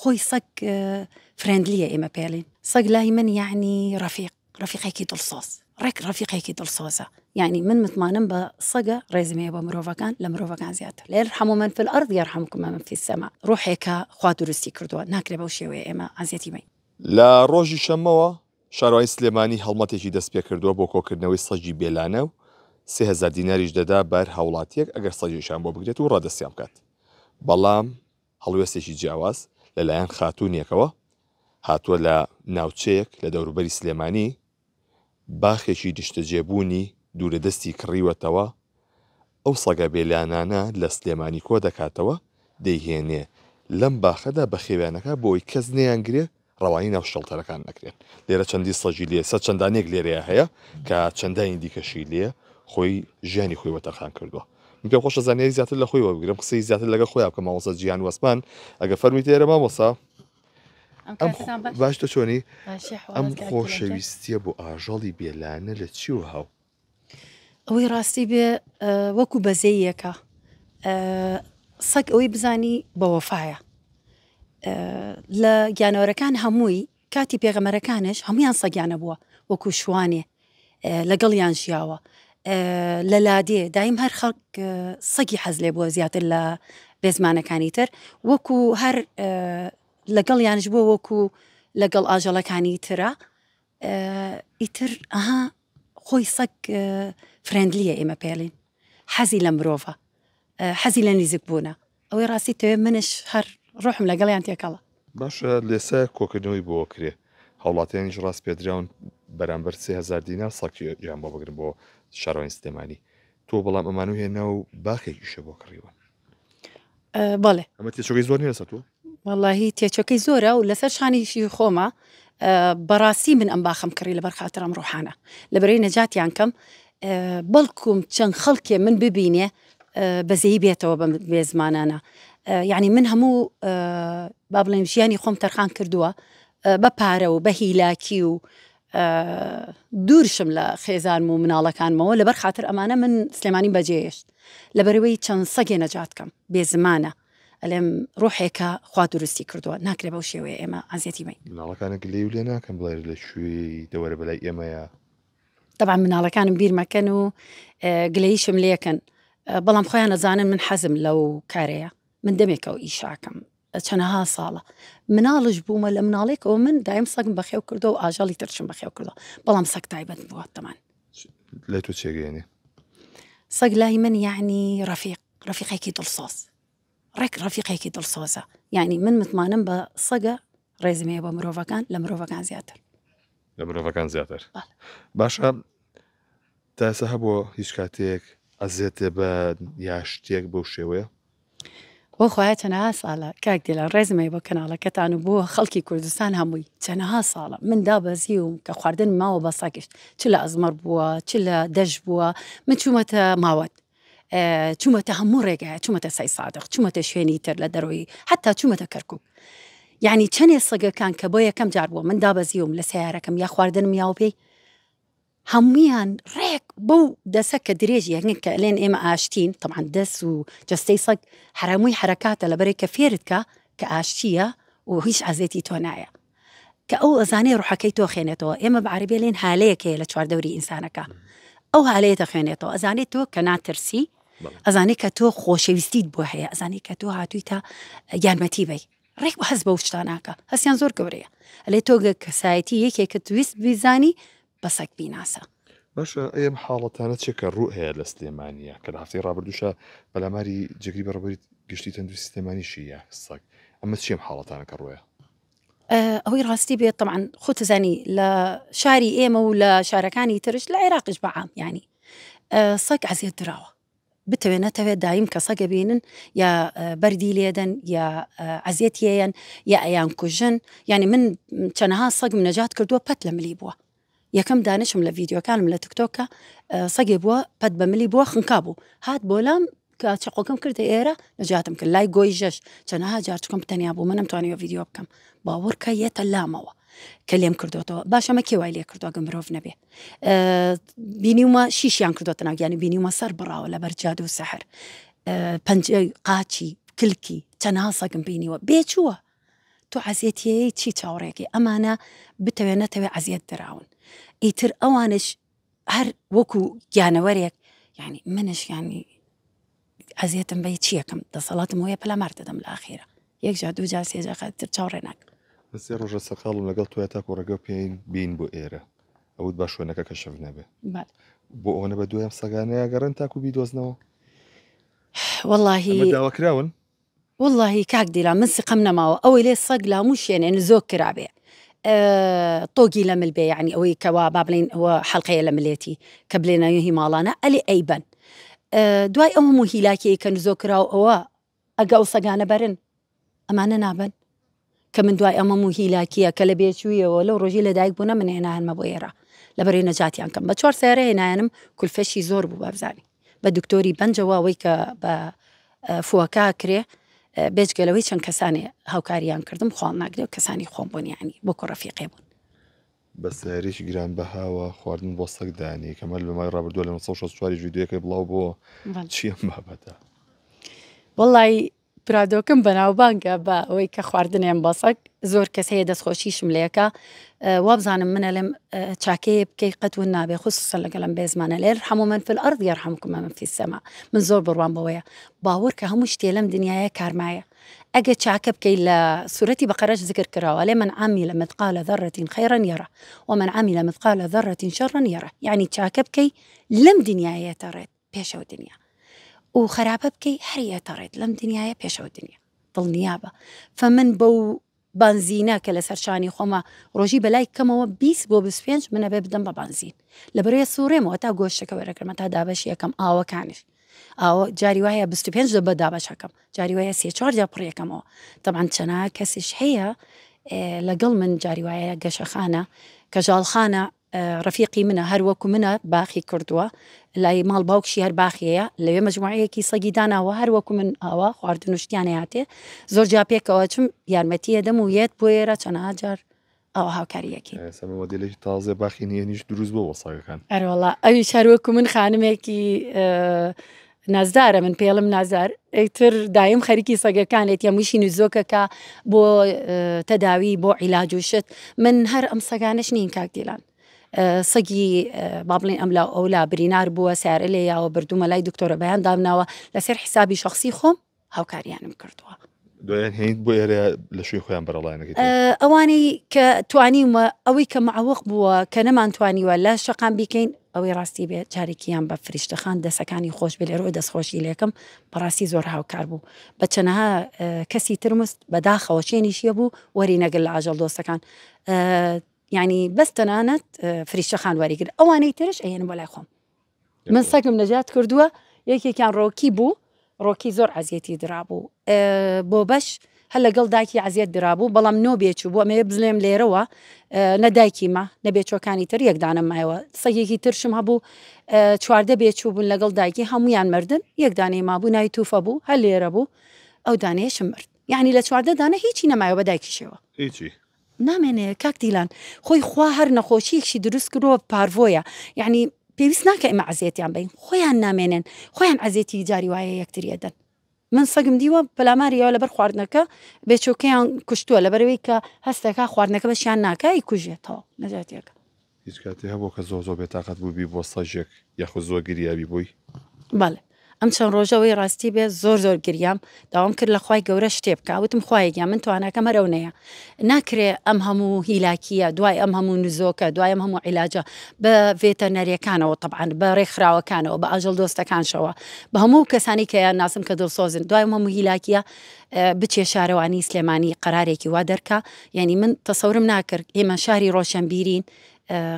خۆی سەگ فرێندلیە ئێمە پێڵین سەگ لای من یعنی ڕەفیقێکی دڵسۆز ڕێفیقێکی دڵسۆزە یعنی من متمانم بە سەگە ڕێزمەیە بە مرۆڤەکان لە مرۆڤەکان زیاتر لێرحەموا من في الأرض يرحمكم من في السماء ڕۆحێکە خوا دروستی کردووە ناکرێ بەو شێوەیە ئێمە ئازیەتی بین. لە ڕۆژی شەمەوە شارۆای سلێمانی هەڵمەتێکی دەست پێ کردووە بۆ کۆکردنەوەی سەگی بێلانە و 3000 دیناریش دەدا بەر هەوڵاتیەک ئەگەر سەگیشان بۆ بگرێت و ڕادەستیان بکات. بەڵام هەڵوێستێکی جیاواز لەلایەن خاتوونیەکەوە هاتووە لە ناوچەیەک لە دەوروبەری سلێمانی باخێکی دیشتەجێبوونی دوورەدەستی کڕیوەتەوە ئەو سەگە بێلانانە لە سلێمانی کۆ دەکاتەوە دەیهێنێ لەم باخەدا بە خێوانەکە بۆی کەس نەیانگرێ ڕەوانی ناو شەڵتەرەکان نەکرێن. لێرە چەندی سەگی لێ سە چەندانێک لێرەیە هەیە کە چەندانی دیکەشی لێ خۆی ژیانی خۆی وەتەرخان کردووە. من پێم خۆشە زانیاری زیاتر لە خۆی وەبگرم قسەی زیاتر لەگە خۆیان بکەم مامۆستا جیهان وەسمان ئەگە فەرمی تێرە مامۆستا باش تۆ چۆنی ئەم خۆشەویستیە بۆ ئاژەڵی بێلانە لە چیوە هاو؟ ئەوەی ڕاستی بێ وەکو بەزەیەکە سەگ ئەوەی بزانی بە وەفایە لە گیانەوەرەکان هەمووی کاتی پێغەمەرەکانش هەمویان سەگیانە بووە وەکو شوانێ لەگەڵیان ژیاوە لە لادێ دایم هەر خەڵک سەگی حەز لێ بووە زیاتر لە بێزمانەکانی تر وەکو هەر لەگەڵیانش بووە وەکو لەگەڵ ئاژەڵەکانی ترە ئیتر ئەها خۆی سەگ فرێندلیە ئێمە پێڵین حەزی لە مرۆڤە حەزی لە نزیک بوونە ئەوەی ڕاستی تەوێ منش هەر ڕۆحم لەگەڵیان تێکەڵە. باشە لێسە کۆکردنەوەی بۆ کرێ هەوڵاتیانیش ڕاست پێدراون بەرامبەر 3000 دینار سەگی گیان بۆ بگرن بۆ شارۆی سلێمانی تۆ بەڵام ئەمانو هێنا و باخێکیشە بۆ کڕیوە. بەڵێ ئەمە تێچۆکەی زۆر نیە لەسەر تۆ؟ وەڵاهی تێچۆکەی زۆرە و لەسەر شانیشی خۆمە بەڕاستی من ئەم باخەم کڕی لەبەر خاترم ڕۆحانە لەبەرەوەی نەجاتیان کەم بەڵکوم چەند خەڵکێ من ببینێ بەزەیی بێتەوە بێ زمانانە یعنی من هەموو با بڵێم ژیانی خۆم تەرخان کردووە بە پارە و بە هیلاکی و دوورشم لە خێزانم و مناڵەکانمەوە لەبەر خاتر ئەمانە من سلێمانی بەجێهێشت لەبەرەوەی چەند سەگێ نەجات کەم بێ زمانە ئەلێم ڕۆحێکە خوا دروستی کردووە ناکرێ بەو شێوەیە ئێمە ئازیەتی بین. مناڵەکانە گلێ و لێ ناکەم بڵێ لە شوێی دەوەرە بەلای ئێمەیە طبعا مناڵەکانم بیر مەکەن و گلەییشم لێکەن بەڵام خۆیان نەزانن من حەزم لەو کارەیە من دەمێکەوە ئیشاکەم چەنەها ساڵە مناڵش بوومە لە مناڵێکەوە من دایم سەگم بەخێو کردو و ئاژەڵی ترشم بەخێو کردو بەڵام سەگ تایبەت بووە تەمان. لای تۆ چێگەێنێ؟ سەگ لای من یعنی ڕەفیقێکی دڵسۆز ڕێفیقێکی دڵسۆزە یعنی من متمانم بە سەگە ڕێزمەیە بە مرۆڤەکان لە مرۆڤەکان زیاتر لە مرۆڤەکان زیاتر. باشە تا ئێستا هەبووە هیچ کاتێک ئەزێتێ بە یا شتێک بەو شێوەیە؟ بۆ خۆیان چەنەها ساڵە کاک دێلان ڕێزمەی بۆ کەناڵەکەتان و بۆ خەڵکی کوردستان هەمووی چەنەها ساڵە من دابەزی و کە خواردن ماوە بە ساکشت چ لە ئەزمەر بووە چ لە دەشت بووە من چوومەتە ماوەت چوومەتە هەموو ڕێگایە چوومەتە سای سادق چوومەتە شوێنی تر لە دەرەوەی حتا چوومەتە کەرکووک یعنی چەندێ سەگەکان کە بۆ یەکەم جار بووە من دابەزیوم لە سیارەکەم یا خواردنم یاو پێی هەمویان ڕێک بەو دەسە کە درێژی هەنگ کە لێن ئێمە ئاشتین طبعا دەست و جەستەی سەگ هەرمووی حرەکاتە لەبەرێک کە فێرت کە ئاشتیە و هیچ عزێتی تۆ نایە کە ئەو ئەزانەی ڕوحەکەی تۆ خێنێتەوە ئێمە بە عەرەبی لێن هالەیەک هەیە لە چواردەوری ئینسانەکە ئەو هالەیە دەخوێنێتەوە ئەزانێت تۆ کە ناترسی ئەزانەی کە تۆ خۆشەویستیت بۆ هەیە ئەزانەی کە تۆ هاتوویتە یارمەتی بەی ڕێک و حەز بە شتاناکە هەستیان زۆر گەورەیە ئەلێ تۆ کەسایەتی یەکێک کە تویست بیزانی بە سەگ بیناسە. باشە ئەم حاڵەتانە چێکە ڕوو هەیە لە سلێمانیە کە لە هەفتەی ڕابردووشە بەلاماری جگری بەڕێوەبەری گشتی تەندروستی سلێمانیشی یا سەگ ئەمە چیم حاڵەتانە کە ڕوویە؟ ئەوەی ڕاستی بێت طبعا خۆتەزانی لە شاری ئێمە و لە شارەکانی ترش لە عێراقش بەعام ینی سەگ عەزیەت دراوە بتەوێ نەتەوێت دایم کە سەگە بینن یا بەردی لێدەن یا عەزیەتیەیەن یا ئەیان کوژن یعنی من چەنەها سەگم نەجات کردووە پەت لە ملی بووە یەکەم دانشم لە ڤیدیۆکانم لە تیکتۆکە سەگێ بووە پەت بە ملی بووە خنکا بوو هات بۆلام کە چقۆکەم کردە ئێرە نەجاتم کرد لای گۆی ژەش چەنەها جار چکۆم تەنیا بوو منم توانیوە ڤیدیۆ بکەم باوەڕکە یەتە لامەوە کە لێم کردوتەوە باشەمە کێوای لێ کردووە گە مرۆڤ نەبێ بینیومە شیشیان کردوتە ناو یانی بینیومە سەر بڕاوە لەبەر جادو و سەحر پەنجەی قاچی کلکی چەنەها سەگم بینیوە بێچووە تۆ عزیەتیەیە چی چاوەڕێکی ئەمانە بتەوێت نەتەوێ عزیەت دراون ئیتر ئەوانش هەر وەکو گیانەوەرێک یعنی منش ینی عزیەتم بەی چیەکەم دەسەڵاتم وەیە پەلامار دەدەم لە ئاخیرە یەک جا دوو جا سێ جا تر چاوەڕێ ناکەم بەسێ ڕۆژە سەقاڵم لەگەڵ توە تاکو ڕێگە پێین بین بۆ ئێرە ئەوت باش شوێنەکە کەشف نەبێ بۆ ئەوەنە بە دوایم سەگانەیە گەڕن تاکو بیدۆزنەوە واللهی داواکراون واللهی کاک دیلا من سقم نەماوە ئەوەی لێ سەگ لاموو شوێنێن زۆر کرابێ تۆگی لە مل بێ یعنی ئەوەی کەوا با بڵین ئەوە حەڵقەیە لە ملێتی کە بلێنەوە هیماڵانە ئەلی ئەیبەن دوای ئەو هەموو هیلاکی کە نزۆ کراو ئەوە ئەگە ئەو سەگانە بەرن ئەمانە نابن کە من دوای ئەمە هەموو هیلاکیە کە لە بێچوویەوە لەو ڕۆژی لەدایک بوونە من هێناهێنمە بۆ ئێرە لەبەرەوەی نەجاتیان کەم بە 4 سیارە هێنایەنم کولفەشی زۆر بوو بابزانی بە دکتۆری بەنجەوە ئەوەی کە بە فووەکە کرێ بێجگەلەوەی چەند کەسانی هاوکاریان کردم خۆڵ ناگرێ و کەسانی خۆم بوون یعنی بۆ کوڕەفیقێ بوون بە ساریش گران بەهاوە خواردن بۆ سەگدانی کەمەل بەمای ڕابردووە لە 1964 ویددیوەکەی بڵاو بۆ چیم بابەتە وڵی برادۆکەم بەناوبانگە بە ئەوەی کە خواردنیان بە سەگ زۆر کەس هەیە دەستخۆشیشم لەیەکە وابزانم منە لەم چاکەیە بکەی قەتون نابێ خصوصا لەگەڵم بێزمانە لێر هەموو من في الأرض يرحمكم من في السماء من زۆر بڕوان بەوەیە باوەڕ کە هەموو شتێ لەم دنیاە کارمایە ئەگە چاکە بکەی لە سوورەتی بەقەرەش ذکر کراوە لێ من عامل مثقال ذرة خيرا يره ومن عمل مثقال ذرة شرا يره يعني چاکە بکەی لەم دنیاە تەڕێت پێشەوە دنیا و خراپە بکەی هەریە تەڕێت لەم دنیاە پێشەوە دنیا دڵنیابە فمن بەو بانزینە کە لە سەرشانی خۆمە ڕۆژی بەلای کەمەوە 20 بۆ 25 منە بێ بدەم بە بانزین لە بەرەیە سوورێمەوە تا گۆشتەکە وەرەکەمە تا دابەش یەکەم ئاوەکانش ئاوە جاری وایە 25 بە دابەشەکەم جاری وایە 3-4 جا پڕیەکەمەوە طبعا چەنا کەسیش هەیە لەگەڵ من جاری وایە گەشەخانە کە ژاڵخانە ڕەفیقی منە هەروەکو منە باخی کردووە لای ماڵ باوکشی هەر باخیەیە لەوێ مەجموعەیەکی سەگی داناوە هەروەکو من ئاوا خواردن وشتیانە هاتێ زۆر جا پێکەوە چم یارمەتیە دەم و یەت بۆ ئێرە چەنەها جار ئەوە هاوکاریەکی سەمەوەدیلێکی تازە باخی نیەنیش دروست بۆ ساگەکان ئەروەڵا ئەوی شاروەکو من خانمێکی نازدارە من پێڵم نازار ئەیتر دایم خەریکی سەگەکانێت یا موشی نوزۆکەکە بۆ تەداوی بۆ عیلاج و شت من هەر ئەم سەگانش نین کاک دیلان سەگی با بڵێن ئەم لا ئەولا برینار بووە سیارە لێ یاوە بردوومە لای دکتۆرە بەیان دامناوە لەسەر حیسابی شخصی خۆم هاوکاریانم کردووە دوایان هێنیت بۆ ئێرە لە شوێی خۆیان بەرەڵایەنەکەیت ئەوانەی کە توانیمە ئەوەی کە معوەق بووە کە نەمانتوانیوە لە شەقام بیکەین ئەوەی ڕاستی بێت جارێکیان بە فریشتەخان دەسەکانی خۆش بێ لێرەوە دەستخۆشی لێکم بەڕاستی زۆر هاوکار بوو بە چەنەها کەسی ترمست بەداخەوە چێنیشیە بوو وەری نەگەل لە ئاژەڵ دۆستەکان ینی بەس تەنانەت فریشتەخان وەریگرت ئەوانەی ترش ئەێن بۆ لای خۆم من سەگم نەجات کردووە یەکێکیان ڕۆکی بوو ڕۆکی زۆر عزیەتی درابوو بۆ بەش هەر لەگەڵ دایکی عزیەت درابوو بەڵام نۆ بێچوو بۆ ئەمێ بزلێم لێرەوە نەدایکیمە نەبێچۆکانی تر یەکدانم مایەوە سەگێکی ترشم هەبوو چواردە بێچوو بوون لەگەڵ دایکی هەمویان مردن یەکدانەی مابوو ناوی تووفە بوو هەر لێرە بوو ئەو دانەیەشم مرد یعنی لە چواردە دانە هیچی نەمایەوە بە دایکیشەوە هیچی نامێنێ کاک دیلان خۆی خوا هەر نەخۆشیەکشی دروست کردەوە پارڤۆیە یعنی پێویست ناکە ئێمە عزیەتیان بین خۆیان نامێنن خۆیان عزیەتی جاری وایە یەکتریەدەن من سەگم دیوە پەلاماریەوە لەبەر خواردنەکە بێچۆکەیان کوشتووە لەبەرەوەی کە هەستەکە خواردنەکە بەشیان ناکای کوژێتەوە نەجاتیەکە هیچ کاتی هەبوو کە زۆر بێتاقەت بووبی بۆ سەژێک یاخود زۆر گریابی بووی بەڵێ ئەم چەند ڕۆژەوەی ڕاستی بێ زۆر گریام داوام کرد لە خوای گەورە شتێ بکە وتم خوایەکیان من تواناکەم هەرەونەیە ناکرێ ئەم هەموو هیلاکیە دوای ئەم هەموو نزۆکە دوای ئەم هەموو عیلاجە بە ڤێتەرنەریەکانەوە طبعاً بە ڕێکخراوەکانەوە بە ئاژەڵ دۆستەکانشەوە بە هەموو کەسانی کە یان ناسم کە دڵسۆزن دوای هەموو هیلاکیە بچێ شارەوانی سلێمانی قەرارێکی وا دەرکە یعنی من تەسەورم ناکرد ئێمە شاری ڕۆشنبیرین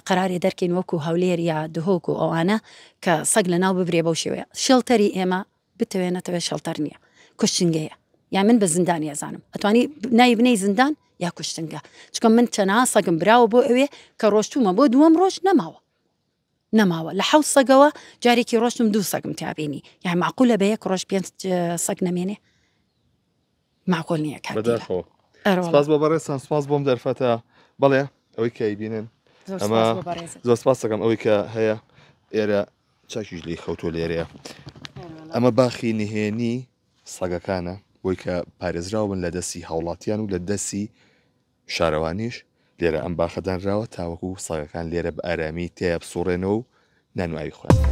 قەرارێ دەرکەین وەکو هەولێر یا دهۆک و ئەوانە کە سەگ لە ناو ببرێ بەو شێوەیە شەڵتەری ئێمە بتەوێنێتەوە شەڵتەر نییە کوشتنگەیە یا من بە زیندان ێزانم ئەتوانی ناوی بنەی زیندان یا کوشتنگە چکە من چەنەها سەگم براوە بۆ ئەوێ کە ڕۆشتومە بۆ دووەم ڕۆژ نەماوە لە حەوت سەگەوە جارێکی ڕۆشتم 2 سەگم تیابینی یان معقولە بە یەک ڕۆژ 5 سەگ نەمێنێ معقول نییە بەداخەوە سپاس بۆ بەڕێستان سپاس بۆم دەرفەتە بەڵێ ئەوەی کەیبینن ئەمە زۆر سپاس دەکەم ئەوەی کە هەیە ئێرە چاکیش لی خەوتۆ لێرەیە ئەمە باخی نهێنی سەگەکانە بۆی کە پارێزراون لە دەستی هاوڵاتیان و لە دەستی شارەوانیش لێرە ئەم باخەدانراوە تاوەکو سەگەکان لێرە بە ئارامی تێە بسوڕێنەوە و نانوایی خوێن.